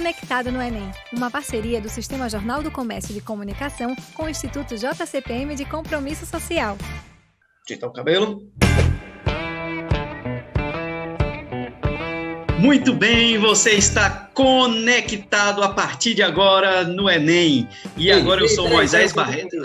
Conectado no Enem, uma parceria do Sistema Jornal do Comércio de Comunicação com o Instituto JCPM de Compromisso Social. Ajeitar o cabelo. Muito bem, você está conectado a partir de agora no Enem. E agora eu sou Moisés Barreto.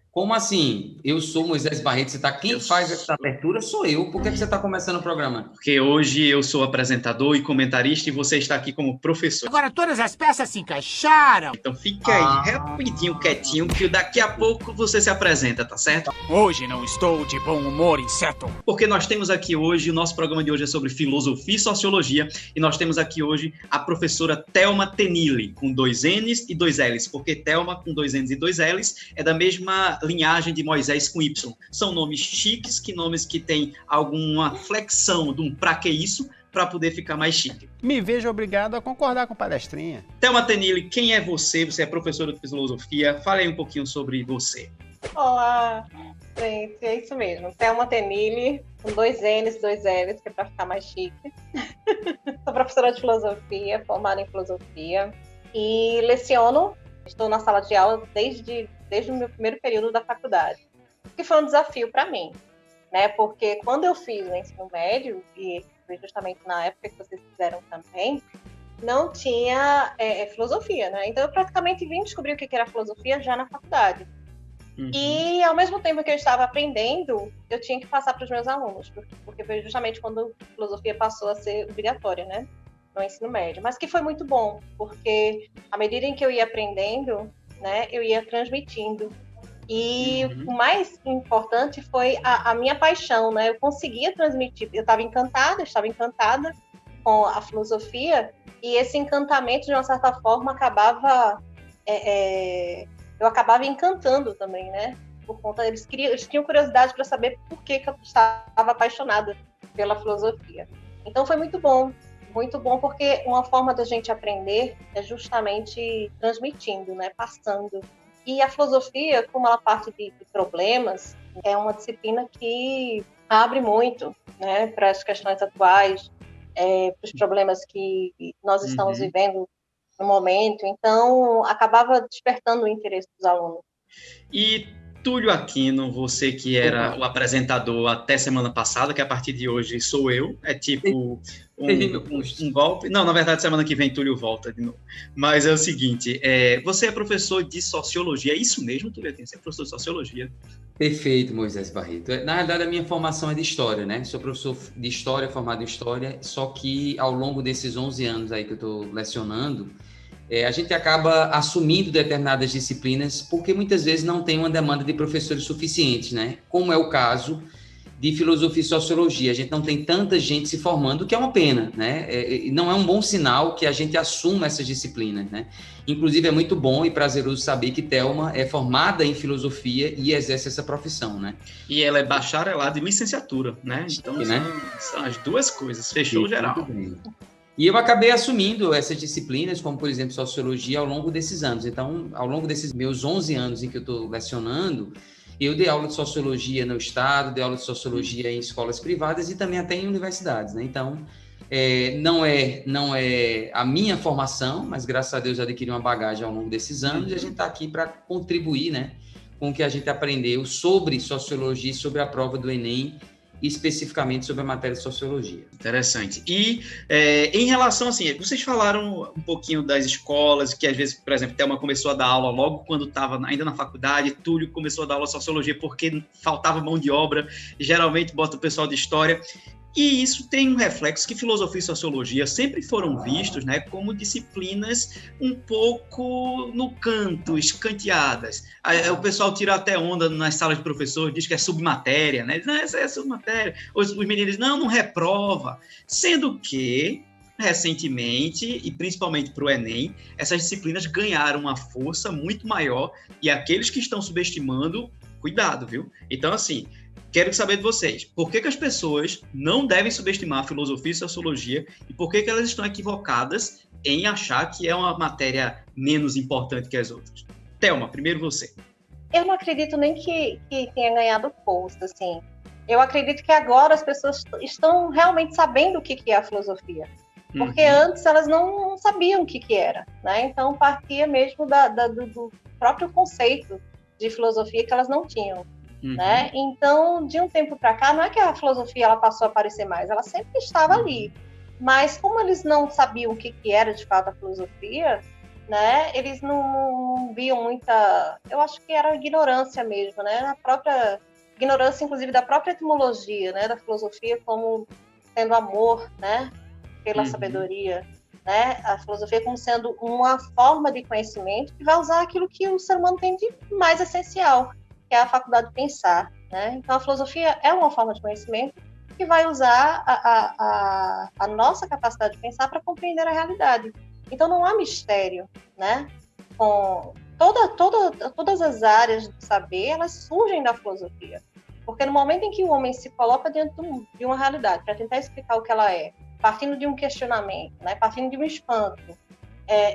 Como assim? Eu sou Moisés Barreto, você tá... Quem faz essa abertura sou eu. Por que você está começando o programa? Porque hoje eu sou apresentador e comentarista e você está aqui como professor. Agora todas as peças se encaixaram. Então fica aí, rapidinho, quietinho, que daqui a pouco você se apresenta, tá certo? Hoje não estou de bom humor, inseto. Porque nós temos aqui hoje, o nosso programa de hoje é sobre filosofia e sociologia, e nós temos aqui hoje a professora Thelma Tenille, com 2 N's e 2 L's, porque Thelma com 2 N's e 2 L's é da mesma linhagem de Moisés com Y. São nomes chiques, nomes que têm alguma flexão de um pra que isso, para poder ficar mais chique. Me vejo obrigado a concordar com palestrinha. Thelma Tenille, quem é você? Você é professora de filosofia. Fale aí um pouquinho sobre você. Olá, gente, é isso mesmo. Thelma Tenille, com 2 N's, 2 L's, que é para ficar mais chique. Sou professora de filosofia, formada em filosofia, e leciono. Estou na sala de aula desde o meu primeiro período da faculdade, que foi um desafio para mim, né? Porque quando eu fiz o ensino médio, e foi justamente na época que vocês fizeram também, não tinha filosofia, né? Então eu praticamente vim descobrir o que era filosofia já na faculdade. Uhum. E ao mesmo tempo que eu estava aprendendo, eu tinha que passar para os meus alunos, porque foi justamente quando a filosofia passou a ser obrigatória, né? No ensino médio. Mas que foi muito bom, porque à medida em que eu ia aprendendo, né, eu ia transmitindo. E o mais importante foi a minha paixão, né? Eu conseguia transmitir. Eu estava encantada com a filosofia, e esse encantamento, de uma certa forma, eu acabava encantando também, né? Por conta, eles tinham curiosidade para saber por que eu estava apaixonada pela filosofia. Então foi muito bom porque uma forma da gente aprender é justamente transmitindo, né? Passando. E a filosofia, como ela parte de problemas, é uma disciplina que abre muito, né? Para as questões atuais, para os problemas que nós estamos vivendo no momento. Então, acabava despertando o interesse dos alunos. E Túlio Aquino, você que era o apresentador até semana passada, que a partir de hoje sou eu, é tipo um golpe. Não, na verdade, semana que vem Túlio volta de novo. Mas é o seguinte, você é professor de sociologia, é isso mesmo, Túlio Aquino? Você é professor de sociologia? Perfeito, Moisés Barreto. Na verdade, a minha formação é de história, né? Sou professor de história, formado em história, só que ao longo desses 11 anos aí que eu estou lecionando, a gente acaba assumindo determinadas disciplinas porque muitas vezes não tem uma demanda de professores suficientes, né? Como é o caso de filosofia e sociologia. A gente não tem tanta gente se formando, o que é uma pena, né? Não é um bom sinal que a gente assuma essas disciplinas, né? Inclusive, é muito bom e prazeroso saber que Thelma é formada em filosofia e exerce essa profissão, né? E ela é bacharelada em licenciatura, né? Então, são as duas coisas. Fechou geral. E eu acabei assumindo essas disciplinas, como, por exemplo, sociologia, ao longo desses anos. Então, ao longo desses meus 11 anos em que eu estou lecionando, eu dei aula de sociologia no Estado, dei aula de sociologia em escolas privadas e também até em universidades, né? Então, não é a minha formação, mas graças a Deus eu adquiri uma bagagem ao longo desses anos e a gente está aqui para contribuir, né, com o que a gente aprendeu sobre sociologia e sobre a prova do Enem, especificamente sobre a matéria de sociologia. Interessante. E em relação, assim, vocês falaram um pouquinho das escolas, que às vezes, por exemplo, Thelma começou a dar aula logo quando estava ainda na faculdade, Túlio começou a dar aula de sociologia porque faltava mão de obra, geralmente bota o pessoal de história. E isso tem um reflexo que filosofia e sociologia sempre foram vistos, né, como disciplinas um pouco no canto, escanteadas. Aí, o pessoal tira até onda nas salas de professor, diz que é submatéria, né? Diz, não, essa é submatéria. Os meninos dizem, não reprova. Sendo que, recentemente, e principalmente para o Enem, essas disciplinas ganharam uma força muito maior e aqueles que estão subestimando, cuidado, viu? Então, assim, quero saber de vocês, por que as pessoas não devem subestimar a filosofia e a sociologia e por que elas estão equivocadas em achar que é uma matéria menos importante que as outras? Thelma, primeiro você. Eu não acredito nem que tenha ganhado força, assim. Eu acredito que agora as pessoas estão realmente sabendo o que é a filosofia. Porque antes elas não sabiam o que era, né? Então partia mesmo do próprio conceito de filosofia que elas não tinham, né? Então, de um tempo para cá, não é que a filosofia ela passou a aparecer mais, ela sempre estava ali. Mas como eles não sabiam o que era de fato a filosofia, né? Eles não viam muita... Eu acho que era ignorância mesmo, né? A própria ignorância, inclusive, da própria etimologia, né? Da filosofia como sendo amor, né? Pela sabedoria, né? A filosofia como sendo uma forma de conhecimento que vai usar aquilo que o ser humano tem de mais essencial, que é a faculdade de pensar, né? Então, a filosofia é uma forma de conhecimento que vai usar a nossa capacidade de pensar para compreender a realidade. Então, não há mistério, né? Com todas as áreas do saber, elas surgem da filosofia. Porque no momento em que o homem se coloca diante de uma realidade para tentar explicar o que ela é, partindo de um questionamento, né? Partindo de um espanto,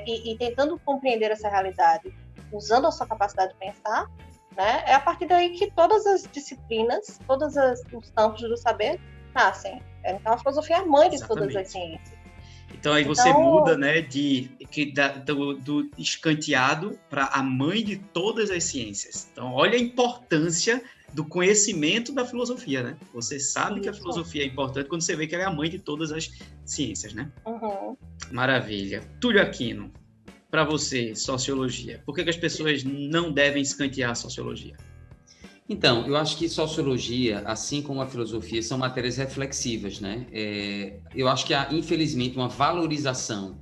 e tentando compreender essa realidade, usando a sua capacidade de pensar, né? É a partir daí que todas as disciplinas, todos os campos do saber nascem. Então, a filosofia é a mãe de todas as ciências. Então, aí você muda, né, do escanteado para a mãe de todas as ciências. Então, olha a importância do conhecimento da filosofia, né? Você sabe que a filosofia é importante quando você vê que ela é a mãe de todas as ciências, né? Maravilha. Túlio Aquino, para você, sociologia. Por que as pessoas não devem escantear a sociologia? Então, eu acho que sociologia, assim como a filosofia, são matérias reflexivas, né? Eu acho que há, infelizmente, uma valorização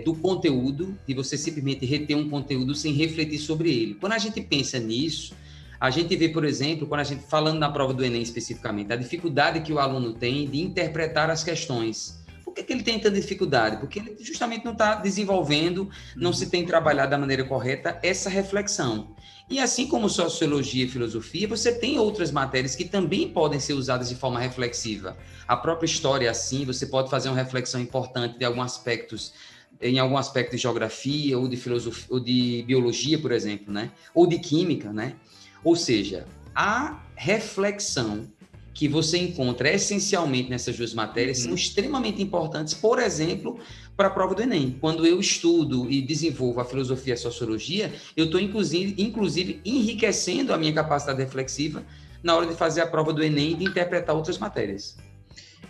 do conteúdo, de você simplesmente reter um conteúdo sem refletir sobre ele. Quando a gente pensa nisso, a gente vê, por exemplo, quando a gente, falando na prova do Enem especificamente, a dificuldade que o aluno tem de interpretar as questões. Por que ele tem tanta dificuldade? Porque ele justamente não está desenvolvendo, não se tem trabalhado da maneira correta essa reflexão. E assim como sociologia e filosofia, você tem outras matérias que também podem ser usadas de forma reflexiva. A própria história, assim, você pode fazer uma reflexão importante de alguns aspectos, em algum aspecto de geografia ou de filosofia, ou de biologia, por exemplo, né? Ou de química, né? Ou seja, a reflexão que você encontra essencialmente nessas duas matérias são extremamente importantes, por exemplo, para a prova do Enem. Quando eu estudo e desenvolvo a filosofia e a sociologia, eu estou, inclusive, enriquecendo a minha capacidade reflexiva na hora de fazer a prova do Enem e de interpretar outras matérias.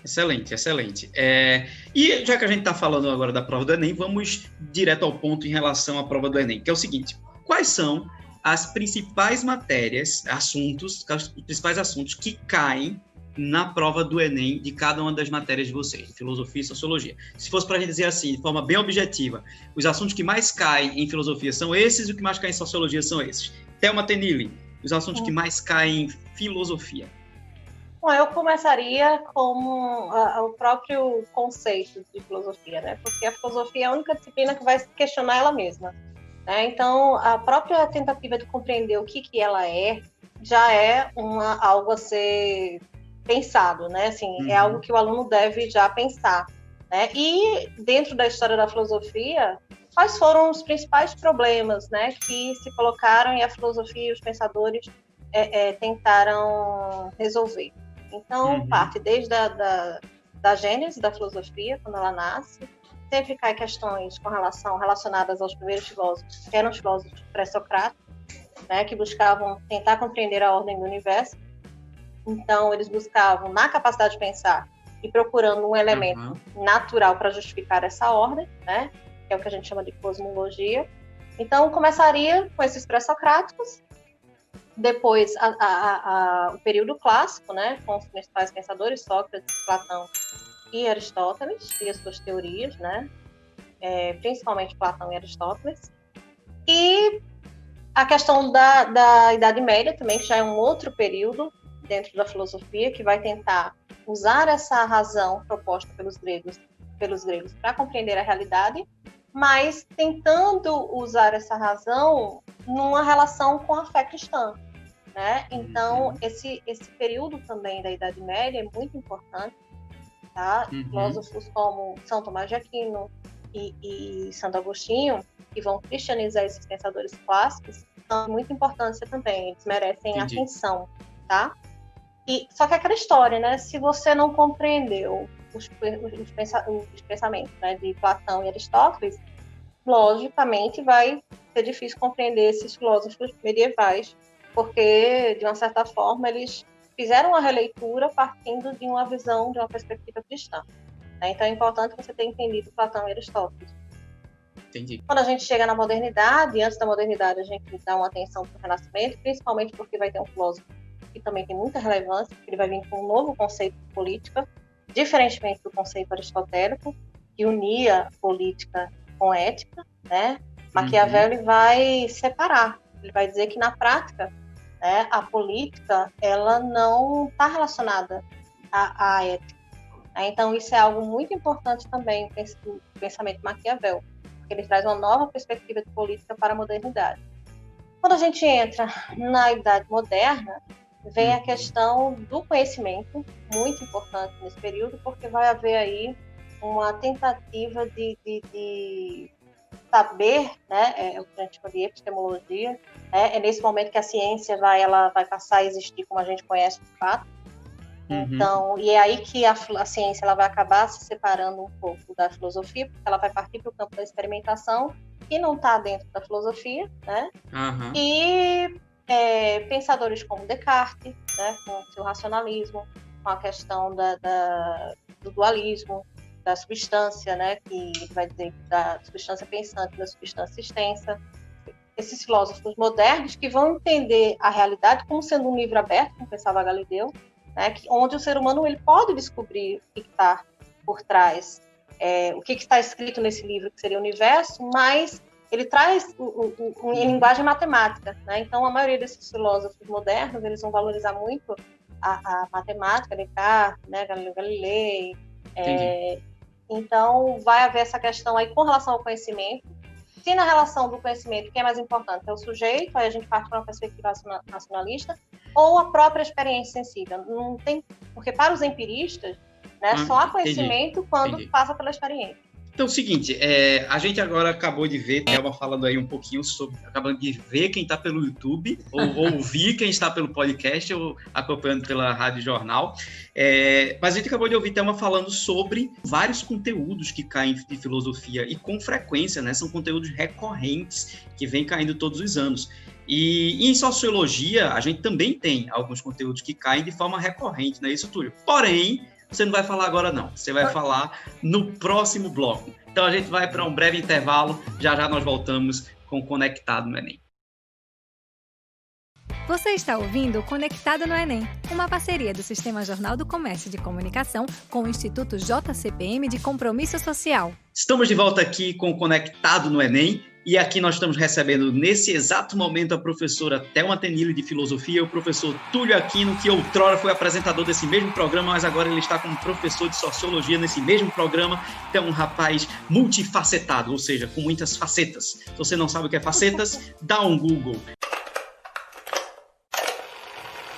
Excelente, excelente. E já que a gente está falando agora da prova do Enem, vamos direto ao ponto em relação à prova do Enem, que é o seguinte: quais são as principais matérias, os principais assuntos que caem na prova do Enem de cada uma das matérias de vocês, de filosofia e sociologia? Se fosse para a gente dizer assim, de forma bem objetiva, os assuntos que mais caem em filosofia são esses e os que mais caem em sociologia são esses. Thelma Tenille, os assuntos que mais caem em filosofia. Bom, eu começaria com o próprio conceito de filosofia, né? Porque a filosofia é a única disciplina que vai questionar ela mesma. Então, a própria tentativa de compreender o que ela é, já é algo a ser pensado, né? Assim, é algo que o aluno deve já pensar, né? E, dentro da história da filosofia, quais foram os principais problemas, né, que se colocaram e a filosofia e os pensadores tentaram resolver? Então, parte desde da gênese da filosofia, quando ela nasce, sempre cai questões relacionadas aos primeiros filósofos, que eram os filósofos pré-socráticos, né, que buscavam tentar compreender a ordem do universo. Então, eles buscavam, na capacidade de pensar, e procurando um elemento natural para justificar essa ordem, né, que é o que a gente chama de cosmologia. Então, começaria com esses pré-socráticos, depois o período clássico, né, com os principais pensadores, Sócrates, Platão e Aristóteles, e as suas teorias, né, principalmente Platão e Aristóteles. E a questão da Idade Média também, que já é um outro período dentro da filosofia, que vai tentar usar essa razão proposta pelos gregos para compreender a realidade, mas tentando usar essa razão numa relação com a fé cristã, né? Então, esse período também da Idade Média é muito importante, tá? Filósofos como São Tomás de Aquino e Santo Agostinho, que vão cristianizar esses pensadores clássicos, são de muita importância também, eles merecem atenção, tá? Só que é aquela história, né? Se você não compreendeu os pensamentos, né, de Platão e Aristóteles, logicamente vai ser difícil compreender esses filósofos medievais, porque, de uma certa forma, eles fizeram uma releitura partindo de uma visão, de uma perspectiva cristã. Né? Então, é importante você ter entendido Platão e Aristóteles. Entendi. Quando a gente chega na modernidade, antes da modernidade, a gente dá uma atenção para o Renascimento, principalmente porque vai ter um filósofo que também tem muita relevância, porque ele vai vir com um novo conceito de política, diferentemente do conceito aristotélico, que unia política com ética, né? Maquiavel ele vai separar, ele vai dizer que na prática, né, a política ela não está relacionada à ética. Né? Então isso é algo muito importante também no pensamento de Maquiavel, porque ele traz uma nova perspectiva de política para a modernidade. Quando a gente entra na Idade Moderna, vem a questão do conhecimento, muito importante nesse período, porque vai haver aí uma tentativa de saber, né, o que a gente chama de epistemologia, né, é nesse momento que a ciência ela vai passar a existir como a gente conhece de fato. Então, e é aí que a ciência ela vai acabar se separando um pouco da filosofia, porque ela vai partir para o campo da experimentação, que não está dentro da filosofia, né? E pensadores como Descartes, né, com o seu racionalismo, com a questão do dualismo, da substância, né, que vai dizer da substância pensante, da substância extensa. Esses filósofos modernos que vão entender a realidade como sendo um livro aberto, como pensava Galileu, né, onde o ser humano ele pode descobrir o que está por trás, o que está escrito nesse livro, que seria o universo, mas ele traz em linguagem matemática. Né? Então, a maioria desses filósofos modernos eles vão valorizar muito a matemática, Descartes, né, Galilei. Então, vai haver essa questão aí com relação ao conhecimento. Se na relação do conhecimento, quem é mais importante? É o sujeito, aí a gente parte para uma perspectiva racionalista, ou a própria experiência sensível. Não tem, porque para os empiristas, né, só há conhecimento quando passa pela experiência. Então é o seguinte, a gente agora acabou de ver, Thelma falando aí um pouquinho sobre, acabando de ver quem está pelo YouTube, ou ouvir quem está pelo podcast, ou acompanhando pela Rádio Jornal, mas a gente acabou de ouvir Thelma falando sobre vários conteúdos que caem de filosofia, e com frequência, né, são conteúdos recorrentes, que vêm caindo todos os anos. E em sociologia, a gente também tem alguns conteúdos que caem de forma recorrente, não é isso, Túlio? Porém, você não vai falar agora, não. Você vai falar no próximo bloco. Então, a gente vai para um breve intervalo. Já já nós voltamos com o Conectado no Enem. Você está ouvindo o Conectado no Enem, uma parceria do Sistema Jornal do Comércio de Comunicação com o Instituto JCPM de Compromisso Social. Estamos de volta aqui com o Conectado no Enem. E aqui nós estamos recebendo, nesse exato momento, a professora Thelma Tenille, de Filosofia, o professor Túlio Aquino, que outrora foi apresentador desse mesmo programa, mas agora ele está como professor de Sociologia nesse mesmo programa. Então, um rapaz multifacetado, ou seja, com muitas facetas. Se você não sabe o que é facetas, dá um Google.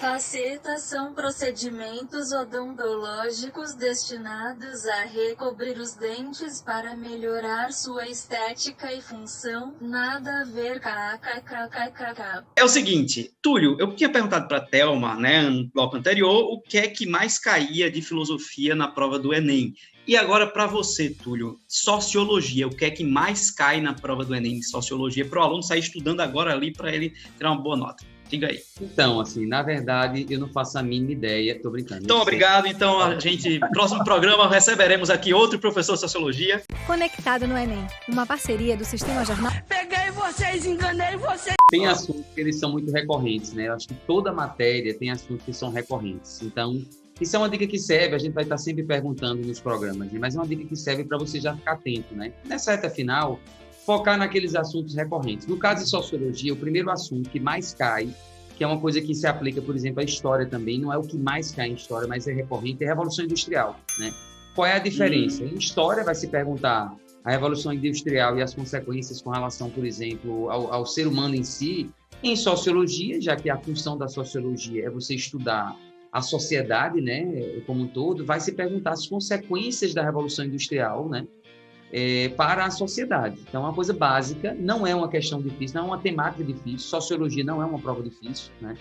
Facetas são procedimentos odontológicos destinados a recobrir os dentes para melhorar sua estética e função. Nada a ver kkkkkk. É o seguinte, Túlio, eu tinha perguntado para a Thelma, né, no bloco anterior, o que é que mais caía de filosofia na prova do Enem. E agora para você, Túlio, sociologia, o que é que mais cai na prova do Enem de sociologia para o aluno sair estudando agora ali para ele tirar uma boa nota? Diga aí. Então, assim, na verdade, eu não faço a mínima ideia, tô brincando. Então, obrigado. Então, a gente, próximo programa, receberemos aqui outro professor de Sociologia. Conectado no Enem, uma parceria do Sistema Jornal. Peguei vocês, enganei vocês. Tem assuntos que eles são muito recorrentes, né? Eu acho que toda matéria tem assuntos que são recorrentes. Então, isso é uma dica que serve, a gente vai estar sempre perguntando nos programas, né? Mas é uma dica que serve para você já ficar atento, né? Nessa reta final, focar naqueles assuntos recorrentes. No caso de sociologia, o primeiro assunto que mais cai, que é uma coisa que se aplica, por exemplo, à história também, não é o que mais cai em história, mas é recorrente, é a Revolução Industrial, né? Qual é a diferença? Em história vai se perguntar a Revolução Industrial e as consequências com relação, por exemplo, ao ser humano em si. Em sociologia, já que a função da sociologia é você estudar a sociedade, né, como um todo, vai se perguntar as consequências da Revolução Industrial, né, para a sociedade. Então, é uma coisa básica, não é uma questão difícil, não é uma temática difícil, sociologia não é uma prova difícil, né?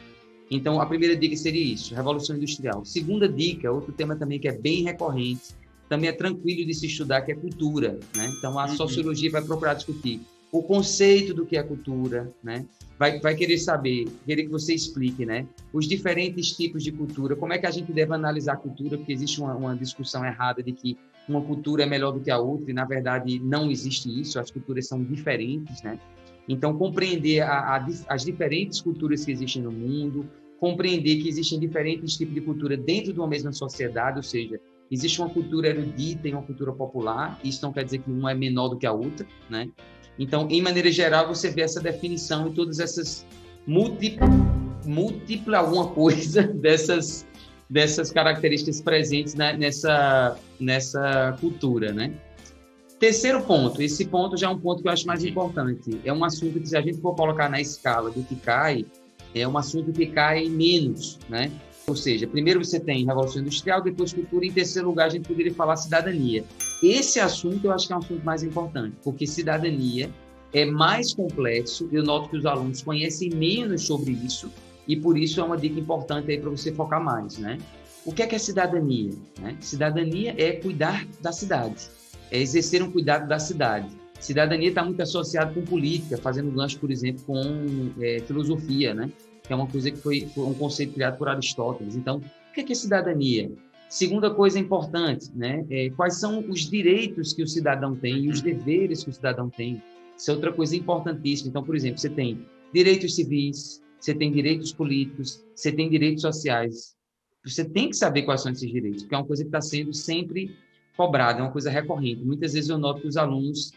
Então, a primeira dica seria isso, Revolução Industrial. Segunda dica, outro tema também que é bem recorrente, também é tranquilo de se estudar, que é cultura, né? Então, a sociologia vai procurar discutir o conceito do que é cultura, né? Vai querer saber, querer que você explique, né? Os diferentes tipos de cultura, como é que a gente deve analisar a cultura, porque existe uma discussão errada de que uma cultura é melhor do que a outra, e, na verdade, não existe isso, as culturas são diferentes, né? Então, compreender as diferentes culturas que existem no mundo, compreender que existem diferentes tipos de cultura dentro de uma mesma sociedade, ou seja, existe uma cultura erudita e uma cultura popular, isso não quer dizer que uma é menor do que a outra, né? Então, em maneira geral, você vê essa definição e todas essas múltipla alguma coisa dessas características presentes, né, nessa cultura, né? Terceiro ponto, esse ponto já é um ponto que eu acho mais importante, é um assunto que, se a gente for colocar na escala do que cai, é um assunto que cai menos, né? Ou seja, primeiro você tem Revolução Industrial, depois cultura, e em terceiro lugar a gente poderia falar cidadania. Esse assunto eu acho que é um assunto mais importante, porque cidadania é mais complexo, eu noto que os alunos conhecem menos sobre isso, e por isso é uma dica importante aí para você focar mais, né? O que é cidadania? Né? Cidadania é cuidar da cidade, é exercer um cuidado da cidade. Cidadania está muito associada com política, fazendo gancho, por exemplo, com filosofia, né? Que é uma coisa que foi um conceito criado por Aristóteles. Então, o que é cidadania? Segunda coisa importante, né? Quais são os direitos que o cidadão tem e os deveres que o cidadão tem? Isso é outra coisa importantíssima. Então, por exemplo, você tem direitos civis, você tem direitos políticos, você tem direitos sociais. Você tem que saber quais são esses direitos, porque é uma coisa que está sendo sempre cobrada, é uma coisa recorrente. Muitas vezes eu noto que os alunos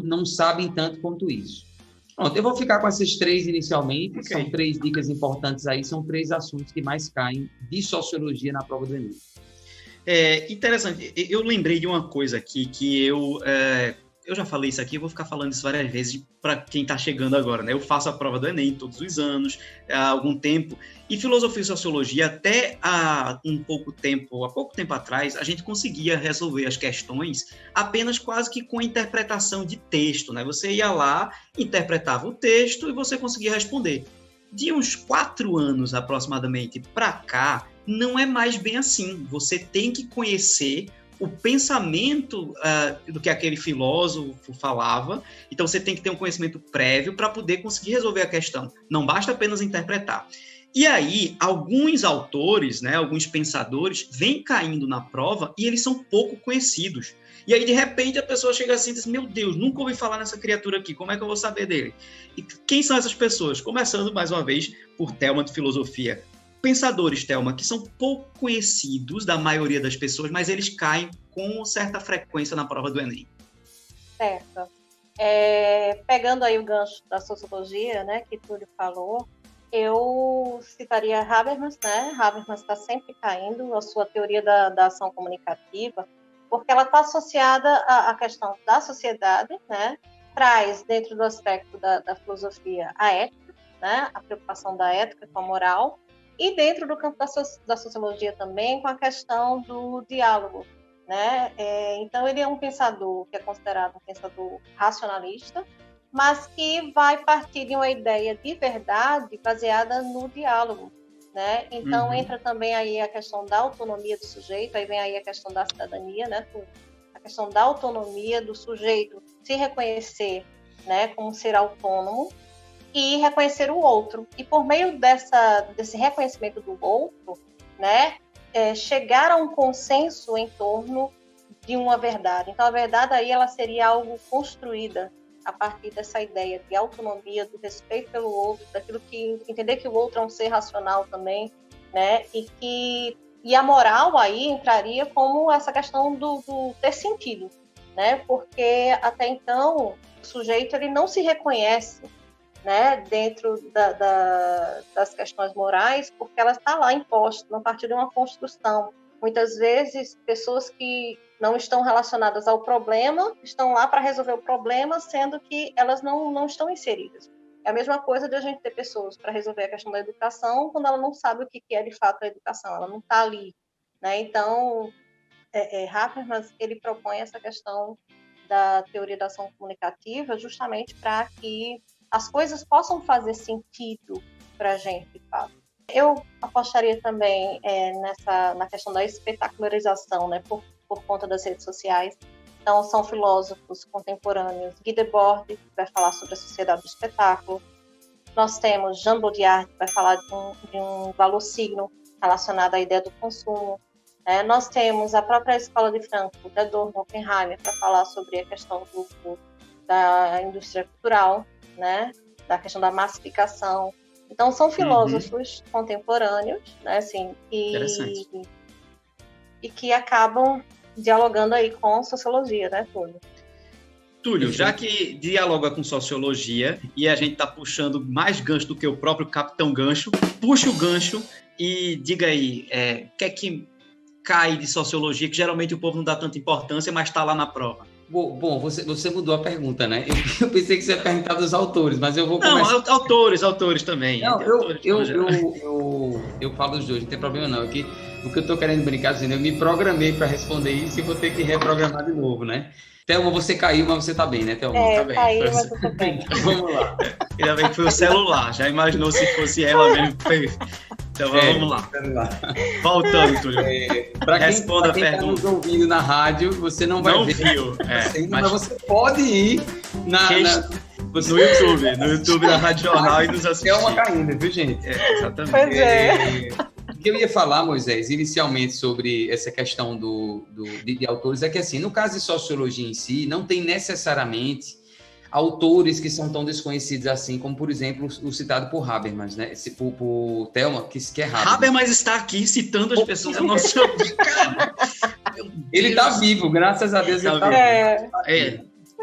não sabem tanto quanto isso. Pronto, eu vou ficar com essas três inicialmente, okay. São 3 dicas importantes aí, são 3 assuntos que mais caem de sociologia na prova do Enem. Interessante, eu lembrei de uma coisa aqui que eu já falei isso aqui, eu vou ficar falando isso várias vezes para quem está chegando agora, né? Eu faço a prova do Enem todos os anos, há algum tempo, e filosofia e sociologia, até há pouco tempo atrás, a gente conseguia resolver as questões apenas quase que com interpretação de texto, né? Você ia lá, interpretava o texto e você conseguia responder. De uns 4 anos aproximadamente para cá, não é mais bem assim. Você tem que conhecer o pensamento do que aquele filósofo falava, então você tem que ter um conhecimento prévio para poder conseguir resolver a questão. Não basta apenas interpretar. E aí, alguns autores, né, alguns pensadores, vêm caindo na prova e eles são pouco conhecidos. E aí, de repente, a pessoa chega assim e diz, meu Deus, nunca ouvi falar nessa criatura aqui, como é que eu vou saber dele? E quem são essas pessoas? Começando, mais uma vez, por Thelma de Filosofia. Pensadores, Thelma, que são pouco conhecidos da maioria das pessoas, mas eles caem com certa frequência na prova do Enem. Certo. Pegando aí o gancho da sociologia, né, que Túlio falou, eu citaria Habermas, né? Habermas está sempre caindo a sua teoria da ação comunicativa, porque ela está associada à questão da sociedade, né? Traz, dentro do aspecto da filosofia, a ética, né? A preocupação da ética com a moral, e dentro do campo da sociologia também, com a questão do diálogo, né? Então, ele é um pensador que é considerado um pensador racionalista, mas que vai partir de uma ideia de verdade baseada no diálogo, né? Então, entra também aí a questão da autonomia do sujeito, aí vem aí a questão da cidadania, né? A questão da autonomia do sujeito se reconhecer, né, como ser autônomo, e reconhecer o outro. E por meio desse reconhecimento do outro, né, chegar a um consenso em torno de uma verdade. Então, a verdade aí ela seria algo construída a partir dessa ideia de autonomia, do respeito pelo outro, daquilo que entender que o outro é um ser racional também, né, e a moral aí entraria como essa questão do ter sentido, né, porque até então o sujeito ele não se reconhece, né, dentro das questões morais, porque ela está lá imposta, a partir de uma construção. Muitas vezes, pessoas que não estão relacionadas ao problema estão lá para resolver o problema, sendo que elas não estão inseridas. É a mesma coisa de a gente ter pessoas para resolver a questão da educação, quando ela não sabe o que é de fato a educação, ela não está ali, né? Então, Habermas, ele propõe essa questão da teoria da ação comunicativa justamente para que as coisas possam fazer sentido para a gente, de fato. Eu apostaria também na questão da espetacularização, né, por conta das redes sociais. Então, são filósofos contemporâneos. Guy Debord, que vai falar sobre a sociedade do espetáculo. Nós temos Jean Baudrillard, que vai falar de um valor signo relacionado à ideia do consumo. Nós temos a própria Escola de Frankfurt, Adorno, Oppenheimer, para falar sobre a questão da indústria cultural, né? Da questão da massificação. Então, são filósofos contemporâneos, né? Assim, e que acabam dialogando aí com sociologia, né, Túlio? Túlio, já que dialoga com sociologia e a gente está puxando mais gancho do que o próprio Capitão Gancho, puxa o gancho e diga aí, o que é que cai de sociologia, que geralmente o povo não dá tanta importância, mas está lá na prova? Bom, você mudou a pergunta, né? Eu pensei que você ia perguntar dos autores, mas eu vou começar... Não, autores também. Não, eu falo os dois, não tem problema não. O que eu estou querendo brincar, dizendo, eu me programei para responder isso e vou ter que reprogramar de novo, né? Thelma, você caiu, mas você está bem, né, Thelma? Tá bem. Eu caí, mas eu tô bem. Vamos lá. Ainda bem que foi o celular, já imaginou se fosse ela mesmo? Então vamos lá. Voltando, Túlio. Responda a pergunta. Está nos ouvindo na rádio, você não vai ver. Viu. Mas você pode ir no YouTube da Rádio Jornal e nos assistir. É uma caindo, viu, gente? Exatamente. Pois é. O que eu ia falar, Moisés, inicialmente sobre essa questão de autores, é que, assim, no caso de sociologia em si, não tem necessariamente autores que são tão desconhecidos assim, como, por exemplo, o citado por Habermas, né? Por Thelma, que é Habermas. Habermas está aqui citando as pessoas a nosso... Ele está vivo, graças a Deus ele está vivo.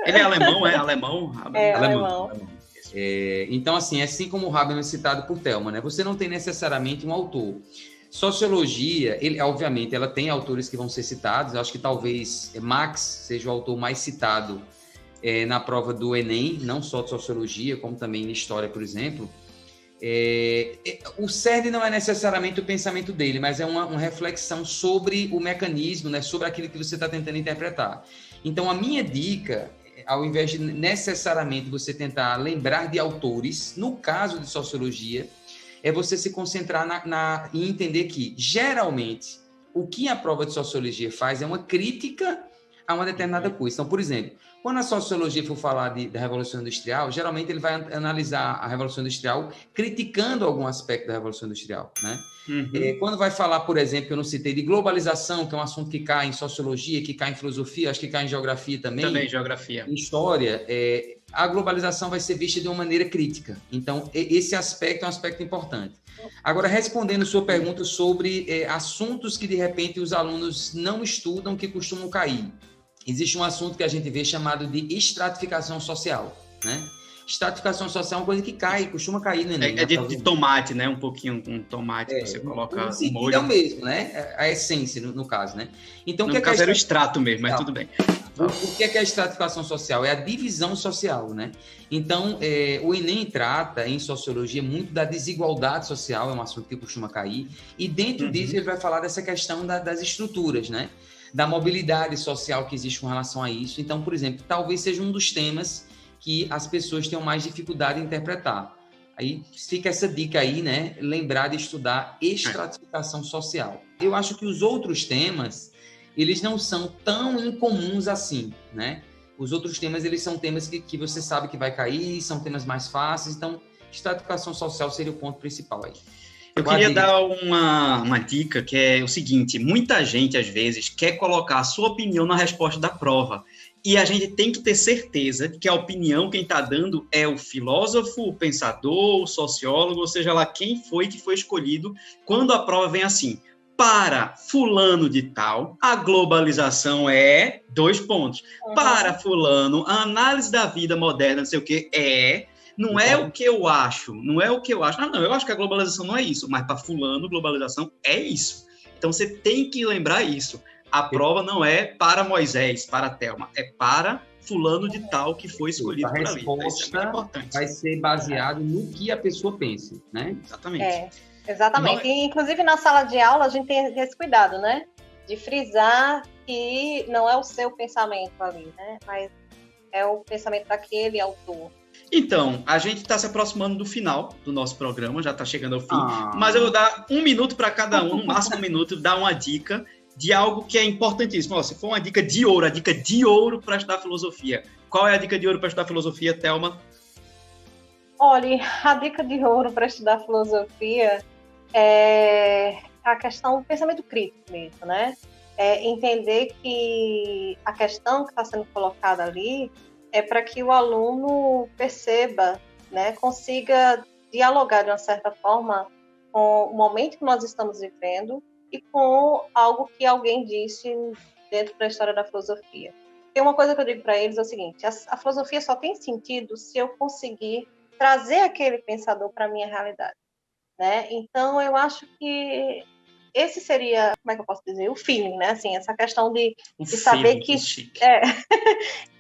Ele é alemão, Alemão? Alemão. Então, assim como o Habermas citado por Thelma, né? Você não tem necessariamente um autor. Sociologia, obviamente, ela tem autores que vão ser citados. Eu acho que talvez Marx seja o autor mais citado na prova do Enem, não só de sociologia, como também de história, por exemplo. O cerne não é necessariamente o pensamento dele, mas é uma reflexão sobre o mecanismo, né? Sobre aquilo que você está tentando interpretar. Então, a minha dica, ao invés de necessariamente você tentar lembrar de autores, no caso de sociologia, é você se concentrar e entender que, geralmente, o que a prova de sociologia faz é uma crítica a uma determinada coisa. Então, por exemplo, quando a sociologia for falar da Revolução Industrial, geralmente ele vai analisar a Revolução Industrial criticando algum aspecto da Revolução Industrial, né? Quando vai falar, por exemplo, que eu não citei, de globalização, que é um assunto que cai em sociologia, que cai em filosofia, acho que cai em geografia também. Também, geografia. Em história, a globalização vai ser vista de uma maneira crítica. Então, esse aspecto é um aspecto importante. Agora, respondendo sua pergunta sobre assuntos que, de repente, os alunos não estudam, que costumam cair. Existe um assunto que a gente vê chamado de estratificação social, né? Estratificação social é uma coisa que costuma cair no Enem. De tomate, né? Um pouquinho com tomate que você coloca o molho. É o mesmo, né? A essência, no caso, né? Então, no caso era o extrato mesmo, mas tudo bem. O que é a estratificação social? É a divisão social, né? Então, o Enem trata, em sociologia, muito da desigualdade social, é um assunto que costuma cair, e dentro disso ele vai falar dessa questão das estruturas, né? Da mobilidade social que existe com relação a isso. Então, por exemplo, talvez seja um dos temas que as pessoas tenham mais dificuldade em interpretar. Aí fica essa dica aí, né? Lembrar de estudar estratificação social. Eu acho que os outros temas, eles não são tão incomuns assim, né? Os outros temas, eles são temas que você sabe que vai cair, são temas mais fáceis, então estratificação social seria o ponto principal aí. Eu queria dar uma dica, que é o seguinte: muita gente, às vezes, quer colocar a sua opinião na resposta da prova. E a gente tem que ter certeza de que a opinião, quem está dando, é o filósofo, o pensador, o sociólogo, ou seja lá quem foi que foi escolhido, quando a prova vem assim: para fulano de tal, a globalização é... Para fulano, a análise da vida moderna, não sei o que, Não é o que eu acho, eu acho que a globalização não é isso, mas para fulano, globalização é isso. Então, você tem que lembrar isso. A prova não é para Moisés, para Thelma, é para fulano de tal que foi escolhido por ali. A resposta vai ser baseada no que a pessoa pensa, né? Exatamente. Exatamente. E, inclusive, na sala de aula, a gente tem esse cuidado, né? De frisar que não é o seu pensamento ali, né? Mas é o pensamento daquele autor. Então, a gente está se aproximando do final do nosso programa, já está chegando ao fim, mas eu vou dar 1 minuto para cada um, no máximo 1 minuto, dar uma dica de algo que é importantíssimo. Ó, se for uma dica de ouro, a dica de ouro para estudar filosofia. Qual é a dica de ouro para estudar filosofia, Thelma? Olha, a dica de ouro para estudar filosofia é a questão do pensamento crítico mesmo, né? É entender que a questão que está sendo colocada ali é para que o aluno perceba, né, consiga dialogar de uma certa forma com o momento que nós estamos vivendo e com algo que alguém disse dentro da história da filosofia. Tem uma coisa que eu digo para eles, é o seguinte: a filosofia só tem sentido se eu conseguir trazer aquele pensador para a minha realidade, né? Então, eu acho que esse seria, como é que eu posso dizer, o feeling, né? Assim, essa questão de saber que se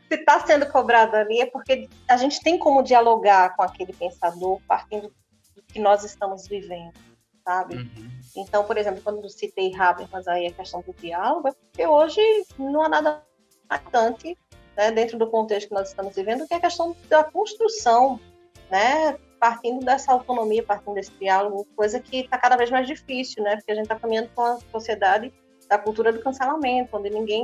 está sendo cobrado ali é porque a gente tem como dialogar com aquele pensador partindo do que nós estamos vivendo, sabe? Uhum. Então, por exemplo, quando eu citei Habermas aí a questão do diálogo, é porque hoje não há nada importante, né, dentro do contexto que nós estamos vivendo, que é a questão da construção, né, partindo dessa autonomia, partindo desse diálogo, coisa que está cada vez mais difícil, né, porque a gente está caminhando com a sociedade da cultura do cancelamento, onde ninguém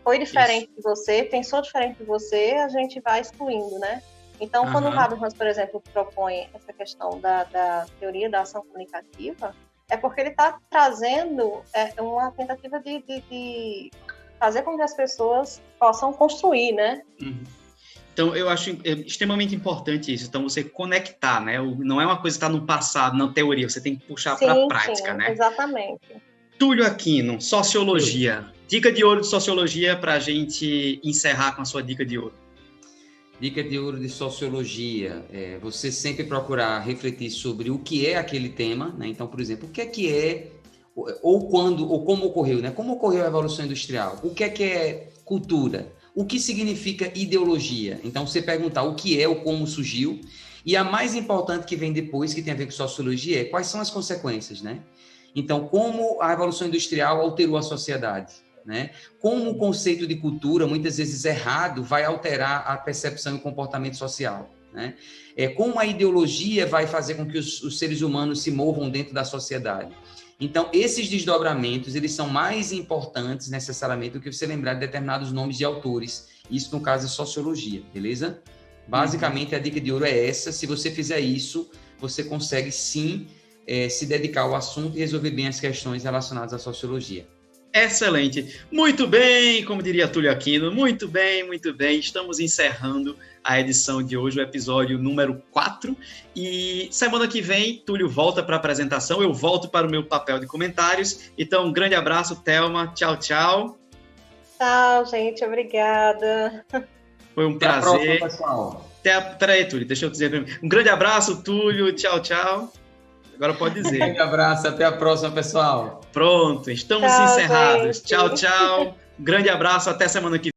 foi diferente de você, pensou diferente de você, a gente vai excluindo, né? Então, quando o Habermas, por exemplo, propõe essa questão da teoria da ação comunicativa, é porque ele está trazendo uma tentativa de fazer com que as pessoas possam construir, né? Uhum. Então, eu acho extremamente importante isso. Então, você conectar, né? Não é uma coisa que está no passado, na teoria, você tem que puxar para a prática, né? Exatamente. Túlio Aquino, Sociologia. Dica de ouro de Sociologia para a gente encerrar com a sua dica de ouro. Dica de ouro de Sociologia. Você sempre procurar refletir sobre o que é aquele tema, né? Então, por exemplo, o que é, ou quando, ou como ocorreu, né? Como ocorreu a Revolução Industrial? O que é cultura? O que significa ideologia? Então, você perguntar o que é ou como surgiu. E a mais importante que vem depois, que tem a ver com sociologia, é quais são as consequências, né? Então, como a Revolução Industrial alterou a sociedade, né? Como o conceito de cultura, muitas vezes errado, vai alterar a percepção e o comportamento social, né? Como a ideologia vai fazer com que os seres humanos se movam dentro da sociedade. Então, esses desdobramentos, eles são mais importantes, necessariamente, do que você lembrar de determinados nomes de autores. Isso, no caso, é sociologia, beleza? Basicamente, a dica de ouro é essa. Se você fizer isso, você consegue, sim, se dedicar ao assunto e resolver bem as questões relacionadas à sociologia. Excelente. Muito bem, como diria Túlio Aquino, muito bem, muito bem. Estamos encerrando a edição de hoje, o episódio número 4. E semana que vem, Túlio volta para a apresentação, eu volto para o meu papel de comentários. Então, um grande abraço, Thelma. Tchau, tchau. Tchau, gente. Obrigada. Foi um prazer. Até a próxima, pessoal. Peraí, Túlio, deixa eu dizer. Um grande abraço, Túlio. Tchau, tchau. Agora pode dizer. Um grande abraço, até a próxima, pessoal. Pronto, estamos encerrados. Gente. Tchau, tchau. Um grande abraço, até semana que vem.